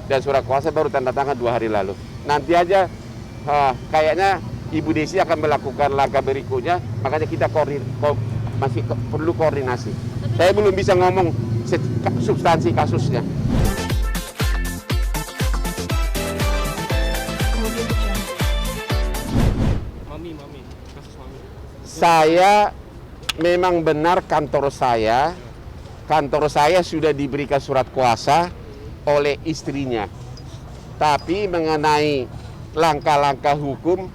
dan surat kuasa baru tanda tangan 2 hari lalu. Nanti aja kayaknya Ibu Desi akan melakukan langkah berikutnya, makanya kita masih perlu koordinasi. Saya belum bisa ngomong substansi kasusnya. Saya memang benar kantor saya sudah diberikan surat kuasa oleh istrinya. Tapi mengenai langkah-langkah hukum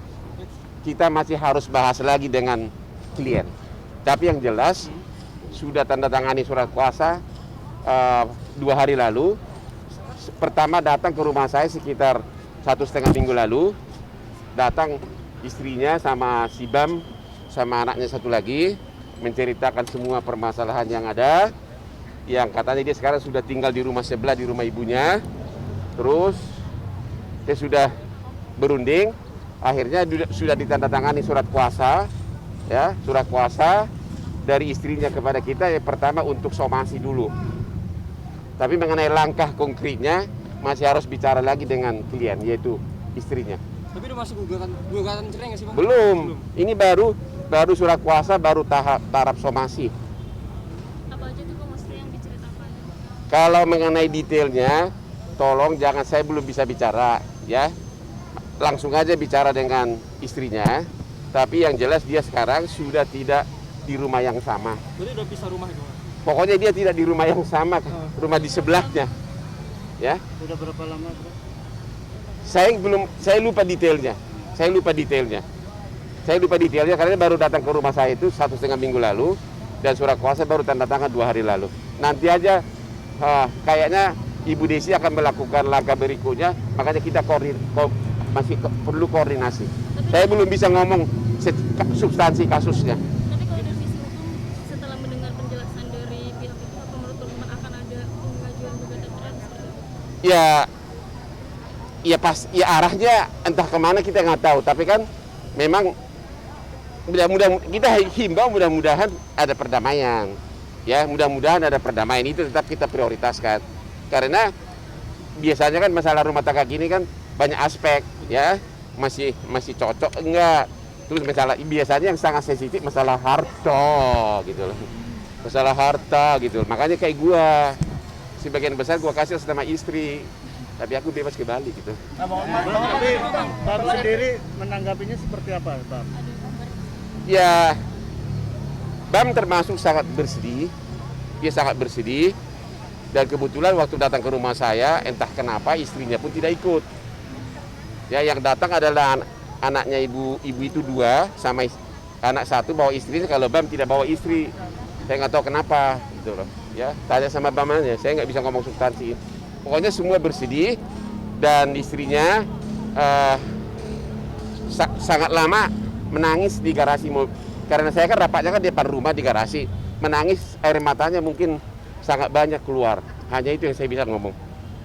kita masih harus bahas lagi dengan klien. Tapi yang jelas sudah tanda tangani surat kuasa 2 hari lalu. Pertama datang ke rumah saya sekitar 1,5 minggu lalu. Datang istrinya sama si Bam sama anaknya satu lagi, menceritakan semua permasalahan yang ada, yang katanya dia sekarang sudah tinggal di rumah sebelah, di rumah ibunya. Terus dia sudah berunding, akhirnya sudah ditandatangani surat kuasa, ya, surat kuasa dari istrinya kepada kita. Yang pertama untuk somasi dulu, tapi mengenai langkah konkretnya masih harus bicara lagi dengan klien, yaitu istrinya. Tapi udah masuk gugatan cerai nggak sih, Bang? Belum. Ini baru surat kuasa, baru taraf somasi. Apa aja tuh maksudnya yang diceritakan? Kalau mengenai detailnya, tolong jangan, saya belum bisa bicara, ya. Langsung aja bicara dengan istrinya. Tapi yang jelas dia sekarang sudah tidak di rumah yang sama. Jadi udah pisah rumah itu, Bang? Pokoknya dia tidak di rumah yang sama, rumah di sebelahnya. Ya. Sudah berapa lama, Bro? Saya lupa detailnya. Saya lupa detailnya karena baru datang ke rumah saya itu 1,5 minggu lalu, dan surat kuasa baru tanda tangan 2 hari lalu. Nanti aja kayaknya Ibu Desi akan melakukan langkah berikutnya, makanya kita masih perlu koordinasi. Saya belum bisa ngomong substansi kasusnya. Tapi kalau dari sisi hukum, setelah mendengar penjelasan dari pihak itu, apa menurut teman akan ada pengajuan gugatan cerai seperti itu? Ya arahnya entah kemana kita nggak tahu, tapi kan memang kita himbau mudah-mudahan ada perdamaian, ya, mudah-mudahan ada perdamaian, itu tetap kita prioritaskan karena biasanya kan masalah rumah tangga gini kan banyak aspek, ya, masih cocok enggak, terus biasanya yang sangat sensitif masalah harta gitu loh, makanya kayak gua sebagian besar gua kasih sama istri, tapi aku bebas ke Bali gitu. Tapi Bang sendiri menanggapinya seperti apa, Bang? Ya, Bam termasuk sangat bersedih. Dia sangat bersedih. Dan kebetulan waktu datang ke rumah saya, entah kenapa istrinya pun tidak ikut. Ya, yang datang adalah anaknya ibu itu 2, sama anak 1 bawa istrinya. Kalau Bam tidak bawa istri, saya nggak tahu kenapa gitu loh. Ya, tanya sama Bam aja. Saya nggak bisa ngomong substansi. Pokoknya semua bersedih, dan istrinya sangat lama menangis di garasi mobil. Karena saya kan rapatnya kan di depan rumah di garasi, menangis, air matanya mungkin sangat banyak keluar. Hanya itu yang saya bisa ngomong.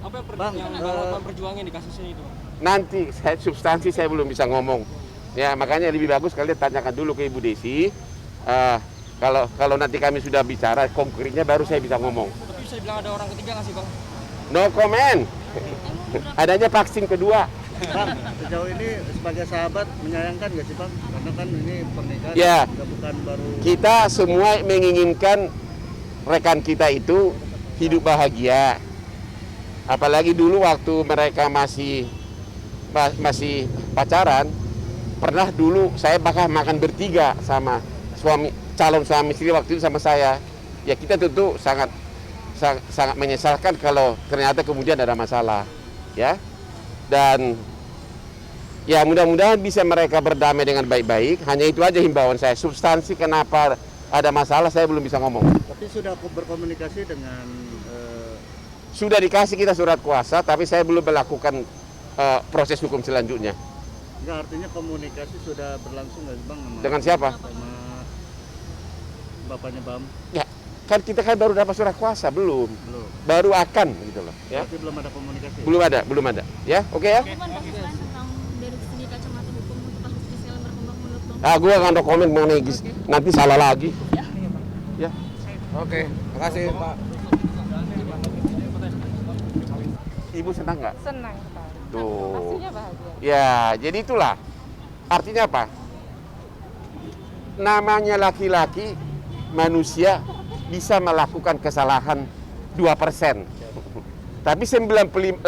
Apa yang Bang perjuangin di kasusnya itu? Nanti substansi saya belum bisa ngomong. Ya, makanya lebih bagus kalian tanyakan dulu ke Ibu Desi. Kalau nanti kami sudah bicara konkretnya baru saya bisa ngomong. Tapi bisa dibilang ada orang ketiga nggak sih, Bang? No comment. Adanya vaksin kedua. Bang, sejauh ini sebagai sahabat menyayangkan nggak sih, Bang? Karena kan ini pernikahan Ya, juga bukan baru. kita semua menginginkan rekan kita itu hidup bahagia. Apalagi dulu waktu mereka masih pacaran, pernah dulu saya bahkan makan bertiga sama calon suami istri waktu itu sama saya. Ya, kita tentu sangat menyesalkan kalau ternyata kemudian ada masalah, ya. Dan ya mudah-mudahan bisa mereka berdamai dengan baik-baik. Hanya itu aja himbauan saya. Substansi kenapa ada masalah saya belum bisa ngomong. Tapi sudah berkomunikasi dengan Sudah dikasih kita surat kuasa, tapi saya belum melakukan proses hukum selanjutnya. Enggak, artinya komunikasi sudah berlangsung nggak sih, Bang? Dengan siapa? Sama bapaknya Bam. Ya, kan kita baru dapat surat kuasa, belum. Baru akan gitu loh, ya. Tapi belum ada komunikasi. Belum ada. Ya, oke ya. Bukan kasus lain tentang dari segi kacamata hukum untuk kasus Gisel yang berkembang menurut Bang? Gue nggak ada komen mengenai nanti salah lagi. Ya. Oke, makasih Pak. Ibu Ibu senang nggak? Senang sekali. Tuh. Pastinya bahagia. Ya, jadi itulah. Artinya apa? Namanya laki-laki, manusia bisa melakukan kesalahan 2%. Tapi 98%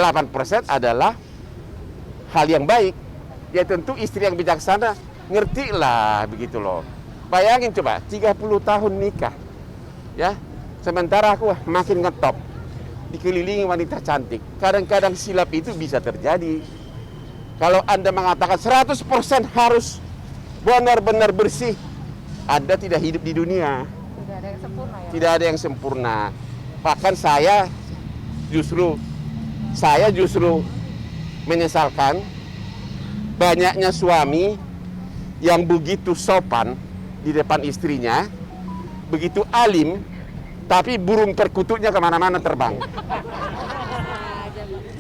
adalah hal yang baik. Ya tentu istri yang bijaksana ngerti lah begitu loh. Bayangin coba 30 tahun nikah. Ya. Sementara aku makin ngetop. Dikelilingi wanita cantik. Kadang-kadang silap itu bisa terjadi. Kalau Anda mengatakan 100% harus benar-benar bersih, Anda tidak hidup di dunia. Tidak ada yang sempurna ya. Tidak ada yang sempurna. Bahkan saya justru menyesalkan banyaknya suami yang begitu sopan di depan istrinya, begitu alim, tapi burung perkututnya kemana-mana terbang.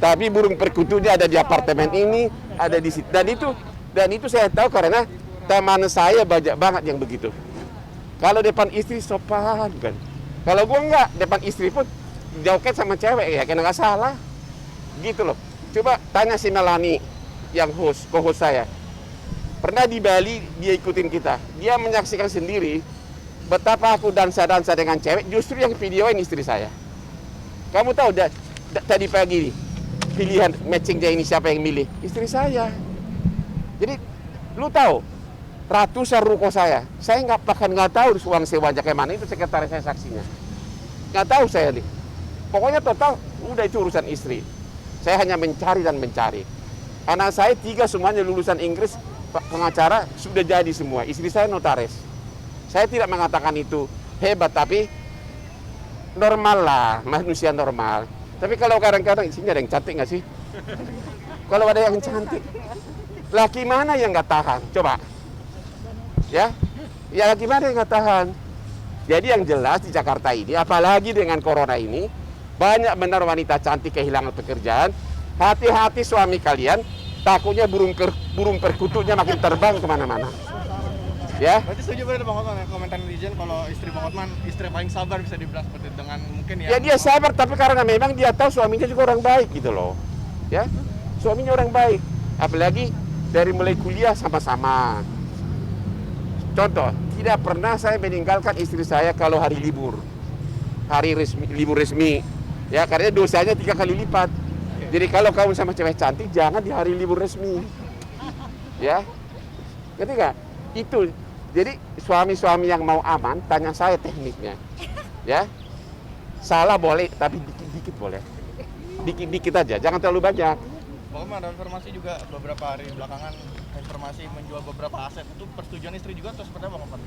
Tapi burung perkututnya ada di apartemen ini, ada di situ. Dan itu saya tahu karena teman saya banyak banget yang begitu. Kalau depan istri sopan kan. Kalau gua enggak, depan istri pun joket sama cewek ya, kena nggak salah. Gitu loh. Coba tanya si Melani yang co-host saya. Pernah di Bali dia ikutin kita. Dia menyaksikan sendiri betapa aku dansa-dansa dengan cewek, justru yang videoin istri saya. Kamu tahu tadi pagi nih, pilihan matchingnya ini siapa yang milih? Istri saya. Jadi lu tahu ratusan ruko saya nggak tahu uang sewanya kayak mana, itu sekretaris saya saksinya. Nggak tahu saya nih. Pokoknya total udah itu urusan istri. Saya hanya mencari dan mencari. Anak saya 3 semuanya lulusan Inggris, pengacara sudah jadi semua. Istri saya notaris. Saya tidak mengatakan itu hebat, tapi normal lah, manusia normal. Tapi kalau kadang-kadang isinya ada yang cantik nggak sih? Kalau ada yang cantik, laki mana yang nggak tahan? Coba. Ya laki mana yang nggak tahan? Jadi yang jelas di Jakarta ini, apalagi dengan corona ini, banyak benar wanita cantik kehilangan pekerjaan. Hati-hati suami kalian, takutnya burung perkututnya makin terbang kemana-mana. Ya. Berarti setuju berarti Bang Hotman ya, komentar netizen kalau istri Bang Hotman istri paling sabar bisa dibilang seperti itu, dengan mungkin ya. Ya dia sabar, tapi karena memang dia tahu suaminya juga orang baik gitu loh. Ya, suaminya orang baik. Apalagi dari mulai kuliah sama-sama. Contoh, tidak pernah saya meninggalkan istri saya kalau hari libur. Libur resmi. Ya, karena dosanya 3 kali lipat. Jadi kalau kamu sama cewek cantik, jangan di hari libur resmi. Ya, ngerti nggak? Itu. Jadi suami-suami yang mau aman, tanya saya tekniknya. Ya, salah boleh, tapi dikit-dikit boleh. Dikit-dikit aja, jangan terlalu banyak. Bang Hotman, ada informasi juga beberapa hari belakangan, informasi menjual beberapa aset, itu persetujuan istri juga atau seperti apa Bang Hotman?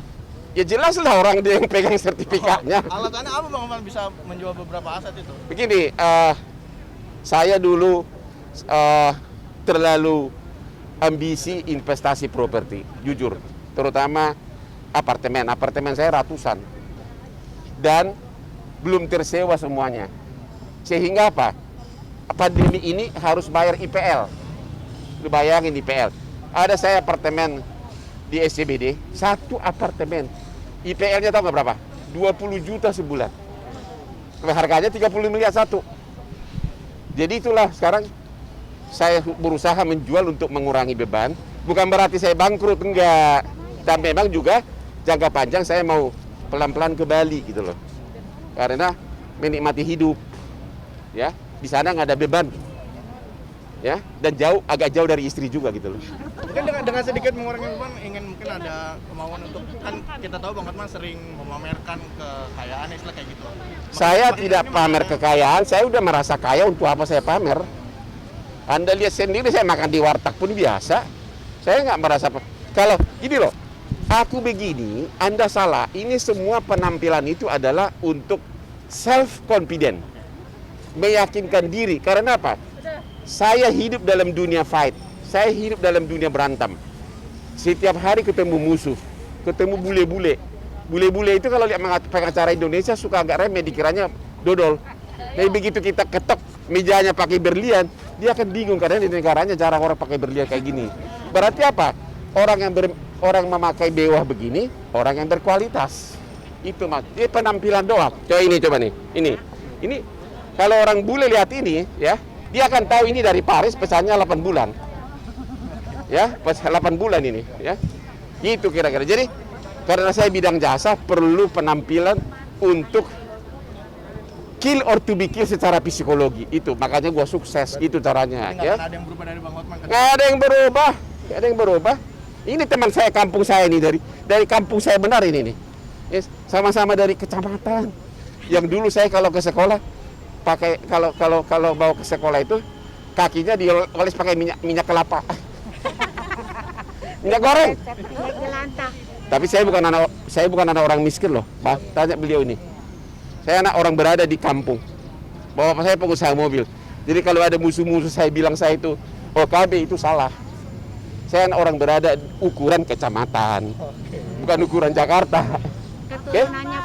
Ya jelas lah orang dia yang pegang sertifikatnya. Alasannya apa Bang Hotman bisa menjual beberapa aset itu? Begini, saya dulu terlalu ambisi investasi properti, jujur. Terutama apartemen. Apartemen saya ratusan. Dan belum tersewa semuanya. Sehingga apa? Pandemi ini harus bayar IPL. Lu bayangin IPL. Ada saya apartemen di SCBD, 1 apartemen. IPL-nya tahu nggak berapa? 20 juta sebulan. Harganya 30 miliar satu. Jadi itulah sekarang saya berusaha menjual untuk mengurangi beban. Bukan berarti saya bangkrut, enggak. Dan memang juga jangka panjang saya mau pelan-pelan ke Bali gitu loh. Karena menikmati hidup. Ya, di sana nggak ada beban. Ya, dan agak jauh dari istri juga gitu loh. Mungkin dengan sedikit mengurangi beban, ingin mungkin ada kemauan untuk, kan kita tahu Bang Hotman sering memamerkan kekayaan istilah kayak gitu. Saya tidak pamer kekayaan, saya udah merasa kaya, untuk apa saya pamer? Anda lihat sendiri, saya makan di warteg pun biasa. Saya nggak merasa, kalau ini loh, aku begini, Anda salah. Ini semua penampilan itu adalah untuk self-confident. Meyakinkan diri, karena apa? Saya hidup dalam dunia fight, saya hidup dalam dunia berantem. Setiap hari ketemu musuh, ketemu bule-bule. Bule-bule itu kalau lihat pengacara Indonesia suka agak remeh, dikiranya dodol. Tapi begitu kita ketok mejanya pakai berlian, dia akan bingung karena di negaranya jarang orang pakai berlian kayak gini. Berarti apa? Orang memakai bewah begini, orang yang berkualitas. Itu mas. Ini penampilan doang. Coba nih. Ini kalau orang bule lihat ini, ya, Dia akan tahu ini dari Paris pesannya 8 bulan. Ya, pas 8 bulan ini, ya. Gitu kira-kira. Jadi, karena saya bidang jasa, perlu penampilan untuk kill or to be kill secara psikologi. Itu, makanya gua sukses, itu caranya. Jadi nggak Ya. akan ada yang berubah dari Bang Hotman kan? Nggak ada yang berubah, nggak ada yang berubah. Ini teman saya, kampung saya ini, dari kampung saya benar ini nih. Yes, sama-sama dari kecamatan. Yang dulu saya kalau ke sekolah, pakai kalau bawa ke sekolah itu kakinya dioles pakai minyak kelapa. Minyak goreng. Tapi saya bukan anak orang miskin loh. Tanya beliau ini. Saya anak orang berada di kampung. Bapak saya pengusaha mobil. Jadi kalau ada musuh-musuh saya bilang saya itu OKB, itu salah. Saya anak orang berada ukuran kecamatan. Bukan ukuran Jakarta. Keturunannya